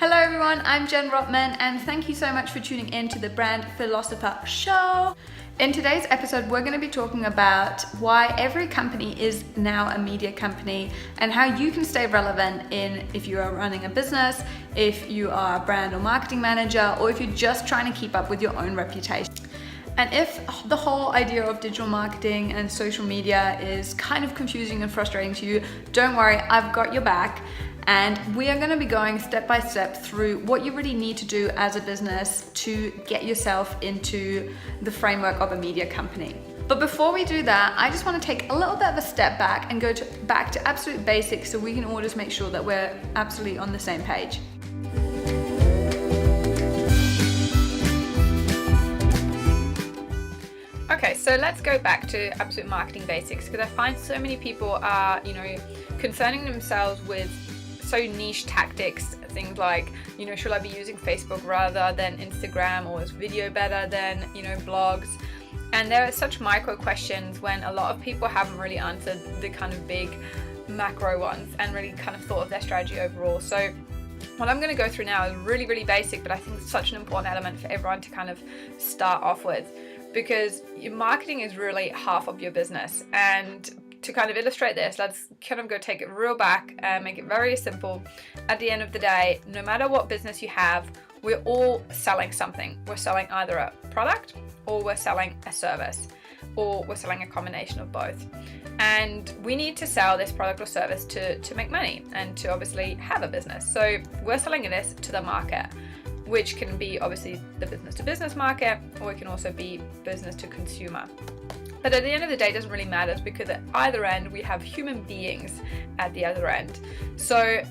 Hello everyone, I'm Jen Rotman and thank you so much for tuning in to the Brand Philosopher Show. In today's episode, we're going to be talking about why every company is now a media company and how you can stay relevant if you are running a business, if you are a brand or marketing manager, or if you're just trying to keep up with your own reputation. And if the whole idea of digital marketing and social media is kind of confusing and frustrating to you, don't worry, I've got your back. And we are going to be going step by step through what you really need to do as a business to get yourself into the framework of a media company. But before we do that, I just want to take a little bit of a step back and go back to absolute basics so we can all just make sure that we're absolutely on the same page. Okay, so let's go back to absolute marketing basics because I find so many people are, concerning themselves with so niche tactics, things like, should I be using Facebook rather than Instagram, or is video better than, blogs? And there are such micro questions when a lot of people haven't really answered the kind of big macro ones and really kind of thought of their strategy overall. So what I'm going to go through now is really, really basic, but I think it's such an important element for everyone to kind of start off with, because your marketing is really half of your business. And to kind of illustrate this, let's kind of go take it real back and make it very simple. At the end of the day, no matter what business you have, we're all selling something. We're selling either a product or we're selling a service, or we're selling a combination of both. And we need to sell this product or service to make money and to obviously have a business. So we're selling this to the market, which can be obviously the business to business market, or it can also be business to consumer. But at the end of the day, it doesn't really matter because at either end, we have human beings at the other end. So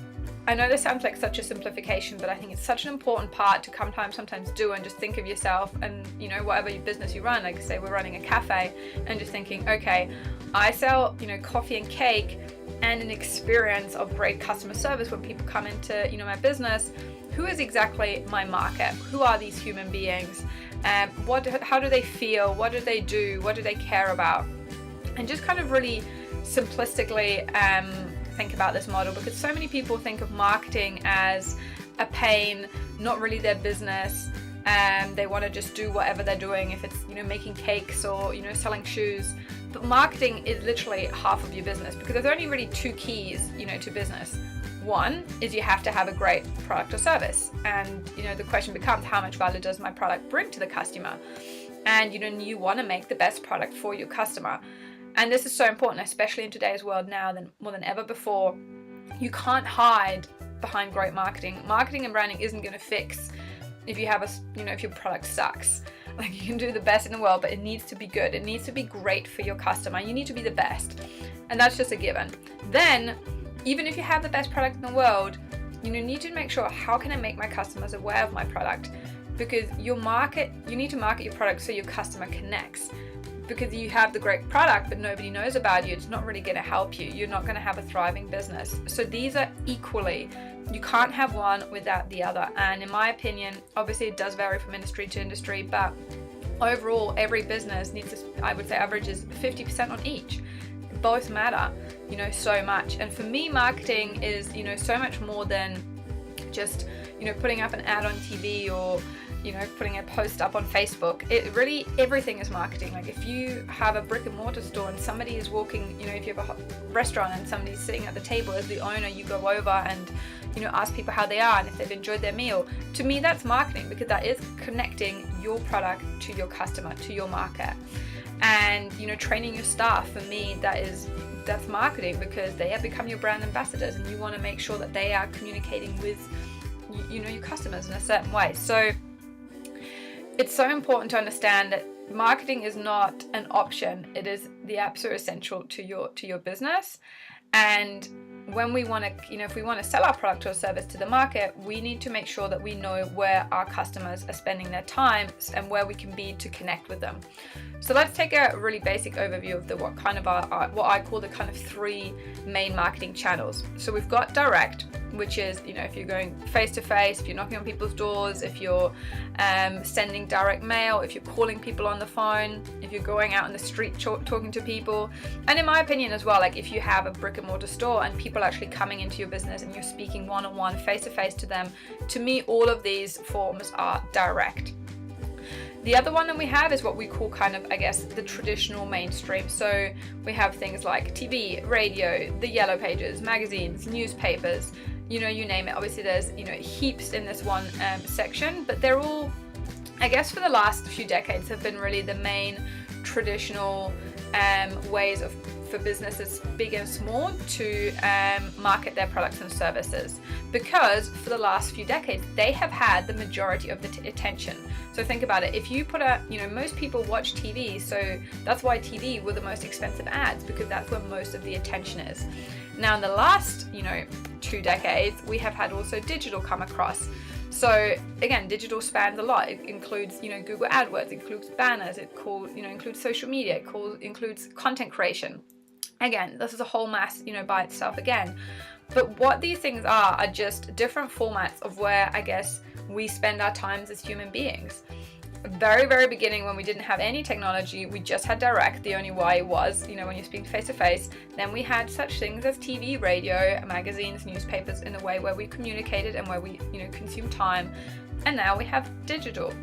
I know this sounds like such a simplification, but I think it's such an important part to sometimes do, and just think of yourself and, whatever business you run, like say we're running a cafe, and just thinking, okay, I sell, coffee and cake and an experience of great customer service when people come into, my business. Who is exactly my market? Who are these human beings? How do they feel? What do they do? What do they care about? And just kind of really simplistically think about this model, because so many people think of marketing as a pain, not really their business. They want to just do whatever they're doing, if it's making cakes or selling shoes. But marketing is literally half of your business, because there's only really two keys to business. One is you have to have a great product or service, and the question becomes, how much value does my product bring to the customer? And you want to make the best product for your customer. And this is so important, especially in today's world now more than ever before. You can't hide behind great marketing. Marketing and branding isn't going to fix if you have if your product sucks. Like, you can do the best in the world, but it needs to be good. It needs to be great for your customer. You need to be the best, and that's just a given. Then, even if you have the best product in the world, you need to make sure, how can I make my customers aware of my product? Because you need to market your product so your customer connects. Because you have the great product but nobody knows about you, it's not really going to help you. You're not going to have a thriving business. So these are equally, you can't have one without the other. And in my opinion, obviously it does vary from industry to industry, but overall every business needs to, I would say, averages 50% on each. Both matter, so much. And for me, marketing is, so much more than just, putting up an ad on TV or, putting a post up on Facebook. It really, everything is marketing. Like, if you have a brick and mortar store and somebody is walking, if you have a restaurant and somebody's sitting at the table as the owner, you go over and, ask people how they are and if they've enjoyed their meal. To me, that's marketing, because that is connecting your product to your customer, to your market. And training your staff, for me, that's marketing, because they have become your brand ambassadors, and you want to make sure that they are communicating with your customers in a certain way. So it's so important to understand that marketing is not an option. It is the absolute essential to your business. And when we want to, if we want to sell our product or service to the market, we need to make sure that we know where our customers are spending their time and where we can be to connect with them. So let's take a really basic overview of what I call the kind of 3 main marketing channels. So we've got direct, which is, if you're going face to face, if you're knocking on people's doors, if you're sending direct mail, if you're calling people on the phone, if you're going out on the street talking to people. And in my opinion as well, like if you have a brick and mortar store and people are actually coming into your business and you're speaking one-on-one, face to face to them, to me, all of these forms are direct. The other one that we have is what we call kind of, I guess, the traditional mainstream. So we have things like TV, radio, the yellow pages, magazines, newspapers, you name it. Obviously there's, heaps in this one section, but they're all, I guess for the last few decades, have been really the main traditional ways for businesses big and small to market their products and services, because for the last few decades they have had the majority of the attention. So think about it, if you put most people watch TV, so that's why TV were the most expensive ads, because that's where most of the attention is. Now in the last 2 decades we have had also digital come across. So again, digital spans a lot. It includes, Google AdWords, it includes banners, includes social media, it includes content creation. Again, this is a whole mass, by itself again. But what these things are just different formats of where, I guess, we spend our times as human beings. Very, very beginning, when we didn't have any technology, we just had direct. The only way was, when you're speaking face to face. Then we had such things as TV, radio, magazines, newspapers, in a way where we communicated and where we, consumed time. And now we have digital.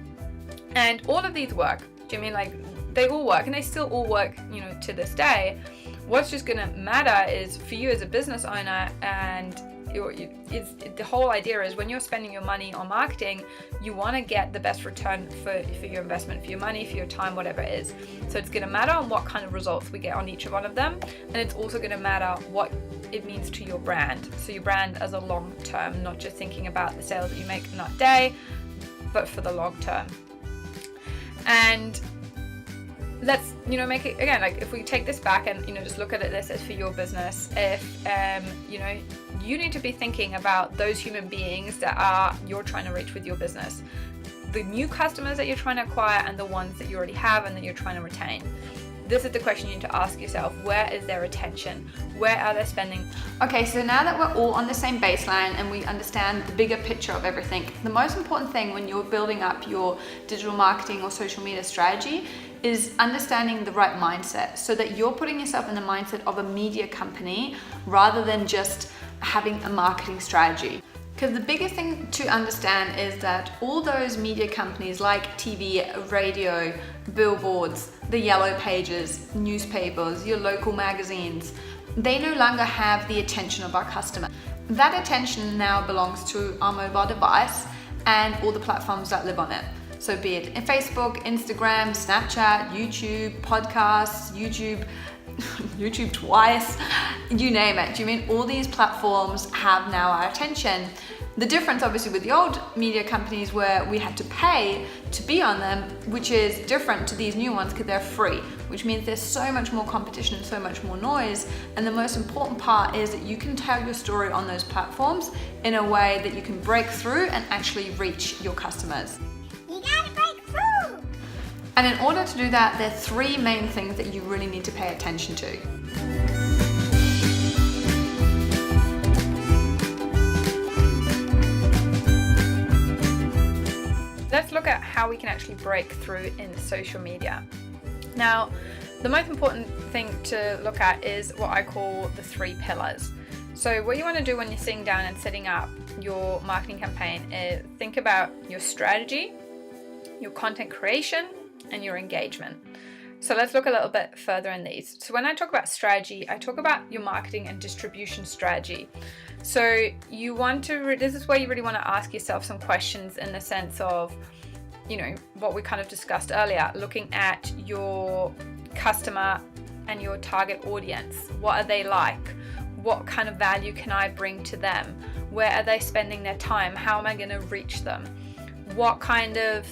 And all of these work. Do you mean like they all work, and they still all work, to this day. What's just going to matter is for you as a business owner, and the whole idea is when you're spending your money on marketing, you want to get the best return for your investment, for your money, for your time, whatever it is. So it's going to matter on what kind of results we get on each one of them, and it's also going to matter what it means to your brand. So your brand as a long term, not just thinking about the sales that you make in that day, but for the long term. And let's make it again, like if we take this back and just look at this as for your business, if you need to be thinking about those human beings that you're trying to reach with your business, the new customers that you're trying to acquire and the ones that you already have and that you're trying to retain. This is the question you need to ask yourself. Where is their attention? Where are they spending? Okay, so now that we're all on the same baseline and we understand the bigger picture of everything, the most important thing when you're building up your digital marketing or social media strategy is understanding the right mindset, so that you're putting yourself in the mindset of a media company rather than just having a marketing strategy. Because the biggest thing to understand is that all those media companies like TV, radio, billboards, the yellow pages, newspapers, your local magazines, they no longer have the attention of our customer. That attention now belongs to our mobile device and all the platforms that live on it. So be it in Facebook, Instagram, Snapchat, YouTube, podcasts, YouTube twice, you name it. Do you mean all these platforms have now our attention? The difference obviously with the old media companies where we had to pay to be on them, which is different to these new ones because they're free, which means there's so much more competition and so much more noise. And the most important part is that you can tell your story on those platforms in a way that you can break through and actually reach your customers. You gotta break through! And in order to do that, there are 3 main things that you really need to pay attention to. Let's look at how we can actually break through in social media. Now, the most important thing to look at is what I call the 3 pillars. So what you want to do when you're sitting down and setting up your marketing campaign is think about your strategy, your content creation, and your engagement. So let's look a little bit further in these. So when I talk about strategy, I talk about your marketing and distribution strategy. So you want to, this is where you really want to ask yourself some questions in the sense of, what we kind of discussed earlier, looking at your customer and your target audience. What are they like? What kind of value can I bring to them? Where are they spending their time? How am I going to reach them? What kind of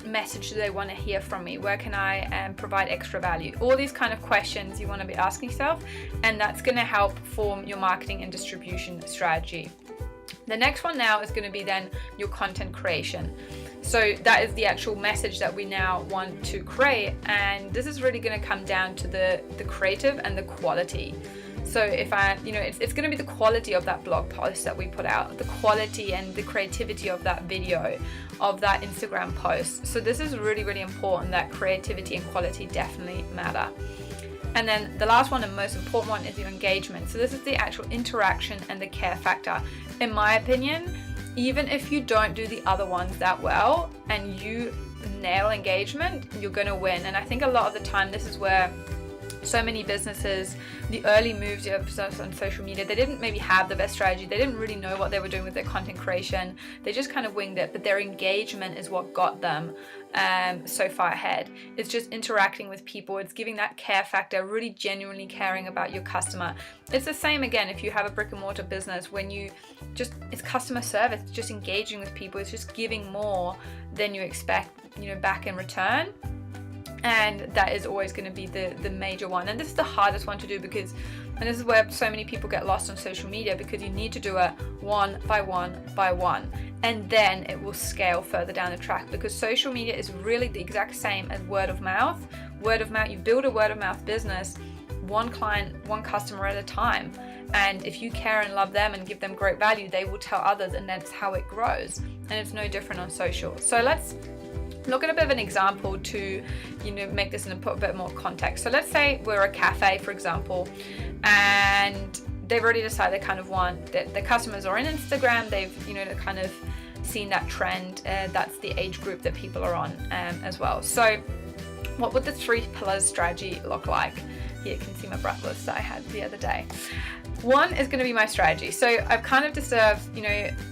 message do they want to hear from me? Where can I provide extra value? All these kind of questions you want to be asking yourself, and that's going to help form your marketing and distribution strategy. The next one now is going to be then your content creation. So that is the actual message that we now want to create, and this is really going to come down to the creative and the quality. So if it's going to be the quality of that blog post that we put out, the quality and the creativity of that video, of that Instagram post. So this is really, really important, that creativity and quality definitely matter. And then the last one and most important one is your engagement. So this is the actual interaction and the care factor. In my opinion, even if you don't do the other ones that well and you nail engagement, you're going to win. And I think a lot of the time this is where so many businesses, the early moves on social media, they didn't maybe have the best strategy. They didn't really know what they were doing with their content creation. They just kind of winged it, but their engagement is what got them so far ahead. It's just interacting with people. It's giving that care factor, really genuinely caring about your customer. It's the same again if you have a brick and mortar business, when it's customer service, it's just engaging with people. It's just giving more than you expect, back in return. And that is always going to be the major one. And this is the hardest one to do and this is where so many people get lost on social media, because you need to do it one by one by one. And then it will scale further down the track, because social media is really the exact same as word of mouth. Word of mouth, you build a word of mouth business, one client, one customer at a time. And if you care and love them and give them great value, they will tell others, and that's how it grows. And it's no different on social. So let's look at a bit of an example to make this and put a bit more context. So let's say we're a cafe, for example, and they've already decided they kind of want that the customers are on Instagram. They've kind of seen that trend. That's the age group that people are on as well. So what would the 3 pillars strategy look like? Here you can see my brat list that I had the other day. One is going to be my strategy. So I've kind of deserved,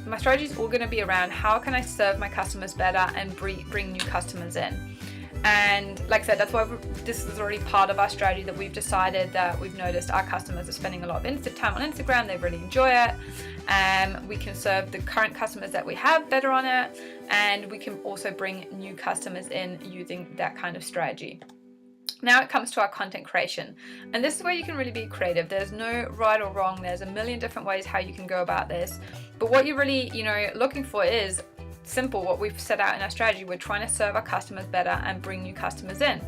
my strategy is all going to be around how can I serve my customers better and bring new customers in. And like I said, that's why this is already part of our strategy, that we've decided that we've noticed our customers are spending a lot of time on Instagram. They really enjoy it. We can serve the current customers that we have better on it. And we can also bring new customers in using that kind of strategy. Now it comes to our content creation, and this is where you can really be creative. There's no right or wrong. There's a million different ways how you can go about this, but what you're really looking for is simple. What we've set out in our strategy, we're trying to serve our customers better and bring new customers in.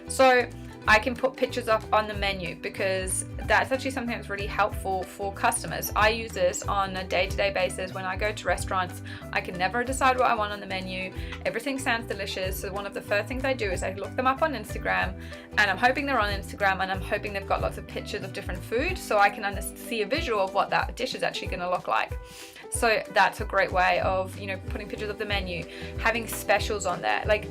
So I can put pictures up on the menu, because that's actually something that's really helpful for customers. I use this on a day-to-day basis. When I go to restaurants, I can never decide what I want on the menu. Everything sounds delicious. So one of the first things I do is I look them up on Instagram, and I'm hoping they're on Instagram, and I'm hoping they've got lots of pictures of different food, so I can see a visual of what that dish is actually going to look like. So that's a great way of putting pictures of the menu, having specials on there. Like,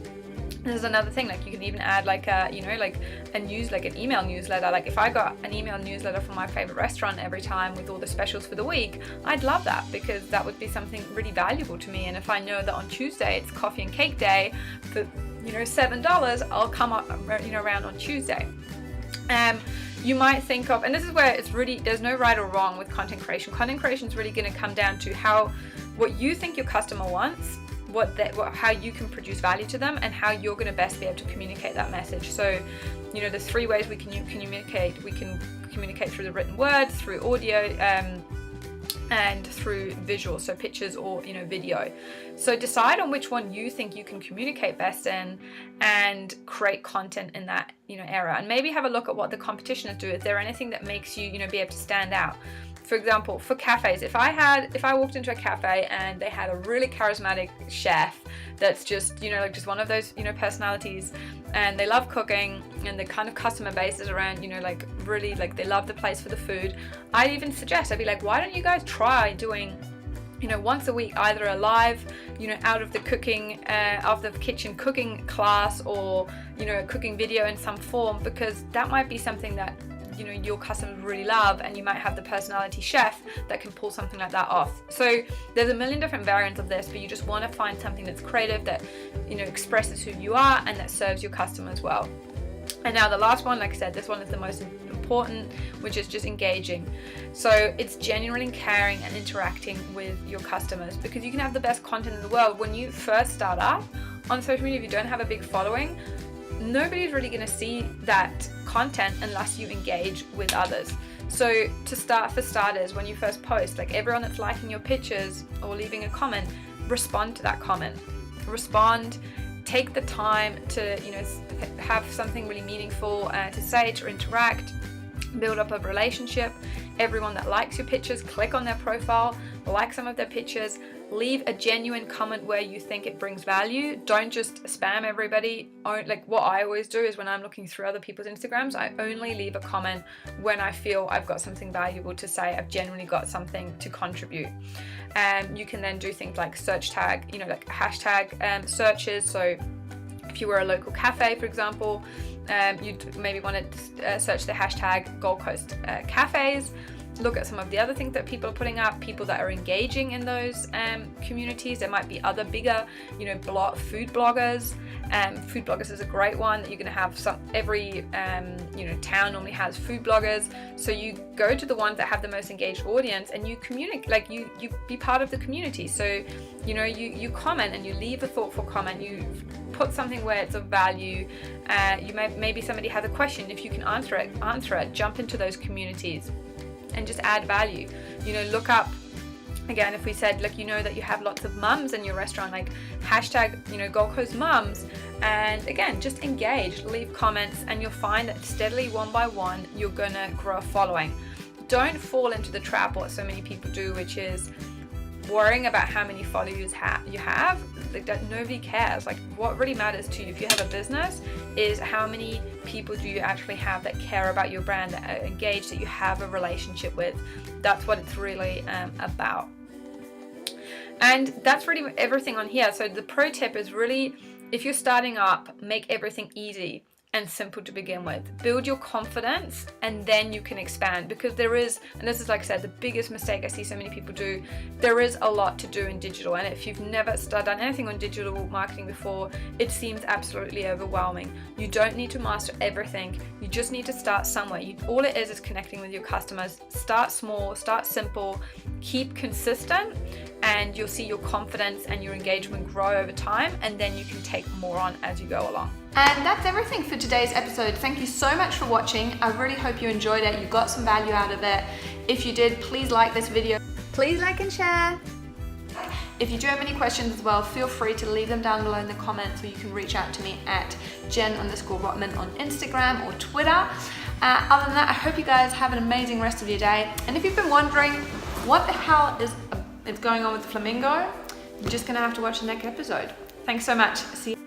this is another thing, like you can even add like an email newsletter. Like if I got an email newsletter from my favorite restaurant every time with all the specials for the week, I'd love that, because that would be something really valuable to me. And if I know that on Tuesday it's coffee and cake day for $7, I'll come up around on Tuesday. You might think of, and this is where it's really, there's no right or wrong with content creation. Content creation is really going to come down to what you think your customer wants, how you can produce value to them, and how you're going to best be able to communicate that message. So there's 3 ways we can communicate. We can communicate through the written words, through audio, and through visual, so pictures or video. So decide on which one you think you can communicate best in, and create content in that area. And maybe have a look at what the competition is doing. Is there anything that makes you be able to stand out? For example, for cafes, if I walked into a cafe and they had a really charismatic chef that's just just one of those personalities, and they love cooking, and the kind of customer base is around really they love the place for the food, I'd even suggest, I'd be like, why don't you guys try doing once a week either a live out of the kitchen cooking class, or a cooking video in some form, because that might be something that your customers really love, and you might have the personality chef that can pull something like that off. So there's a million different variants of this, but you just want to find something that's creative, that expresses who you are, and that serves your customers well. And now the last one, like I said, this one is the most important, which is just engaging. So it's genuinely caring and interacting with your customers, because you can have the best content in the world. When you first start up on social media, if you don't have a big following, nobody's really going to see that content unless you engage with others. So for starters, when you first post, like everyone that's liking your pictures or leaving a comment, respond to that comment. respond, take the time to, you know, have something really meaningful to say, to interact, build up a relationship. Everyone that likes your pictures, click on their profile, like some of their pictures, leave a genuine comment where you think it brings value. Don't just spam everybody. Like what I always do is when I'm looking through other people's Instagrams, I only leave a comment when I feel I've got something valuable to say, I've genuinely got something to contribute. And you can then do things like search tag, you know, like hashtag searches. So if you were a local cafe, for example, you'd maybe want to search the hashtag Gold Coast cafes. Look at some of the other things that people are putting up, people that are engaging in those communities. There might be other bigger, you know, food bloggers. Food bloggers is a great one that you're going to have. Every you know, town normally has food bloggers, so you go to the ones that have the most engaged audience and you communicate, like you be part of the community. So you know, you comment and you leave a thoughtful comment, you put something where it's of value. Maybe somebody has a question, if you can answer it, jump into those communities and just add value. You know, look up, again, if we said, like, you know, that you have lots of mums in your restaurant, like hashtag, you know, Gold Coast mums, and again, just engage, leave comments, and you'll find that steadily, one by one, you're gonna grow a following. Don't fall into the trap what so many people do, which is worrying about how many followers you have. Like, that nobody cares. Like, what really matters to you if you have a business is how many people do you actually have that care about your brand, that are engaged, that you have a relationship with. That's what it's really about. And that's really everything on here. So the pro tip is really, if you're starting up, make everything easy and simple to begin with. Build your confidence and then you can expand, because there is, and this is, like I said, the biggest mistake I see so many people do, there is a lot to do in digital, and if you've never done anything on digital marketing before, it seems absolutely overwhelming. You don't need to master everything, you just need to start somewhere. All it is connecting with your customers. Start small, start simple, keep consistent, and you'll see your confidence and your engagement grow over time, and then you can take more on as you go along. And that's everything for today's episode. Thank you so much for watching. I really hope you enjoyed it, you got some value out of it. If you did, please like this video. Please like and share. If you do have any questions as well, feel free to leave them down below in the comments, or you can reach out to me at Jen_Rotman on Instagram or Twitter. Other than that, I hope you guys have an amazing rest of your day. And if you've been wondering what the hell is going on with the flamingo, you're just gonna have to watch the next episode. Thanks so much. See you.